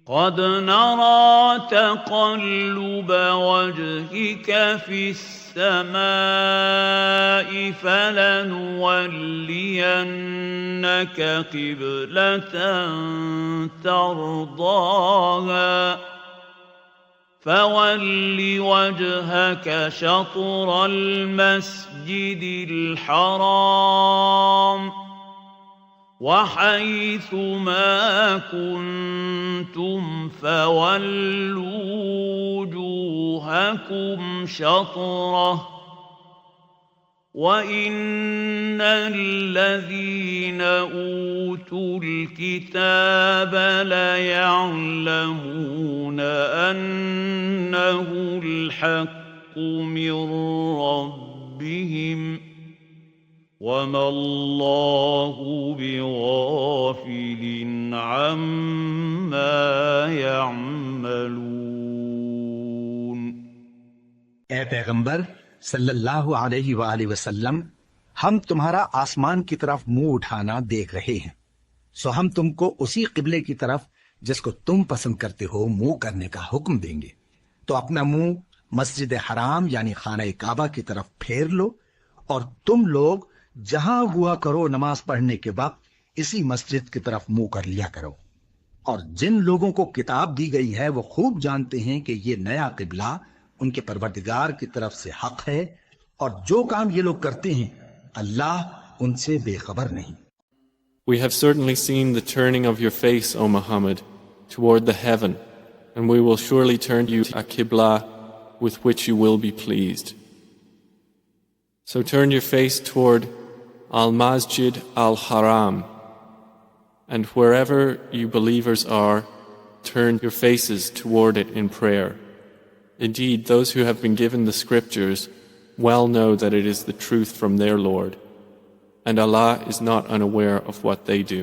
قد نرى تقلب وجهك في السماء فلنولينك قبلة ترضاها فول وجهك شطر المسجد الحرام وحيث ما كنتم فولوا وجوهكم شطره وإن الذين أوتوا الكتاب ليعلمون أنه الحق من ربهم وما الله بغافل عما يعملون اے پیغمبر صلی اللہ علیہ وآلہ وسلم، ہم تمہارا آسمان کی طرف منہ اٹھانا دیکھ رہے ہیں، سو ہم تم کو اسی قبلے کی طرف جس کو تم پسند کرتے ہو منہ کرنے کا حکم دیں گے، تو اپنا منہ مسجد حرام یعنی خانہ کعبہ کی طرف پھیر لو، اور تم لوگ جہاں ہوا کرو نماز پڑھنے کے وقت اسی مسجد کی طرف منہ کر لیا کرو، اور جن لوگوں کو کتاب دی گئی ہے وہ خوب جانتے ہیں کہ یہ نیا قبلہ ان کے پروردگار کی طرف سے حق ہے، اور جو کام یہ لوگ کرتے ہیں اللہ ان سے بے خبر نہیں۔ We have certainly seen the turning of your face, O Muhammad, toward the heaven, and we will surely turn you to a qibla with which you will be pleased. So turn your face toward Al-Masjid Al-Haram, and wherever you believers are, turn your faces toward it in prayer. Indeed, those who have been given the scriptures well know that it is the truth from their Lord, and Allah is not unaware of what they do.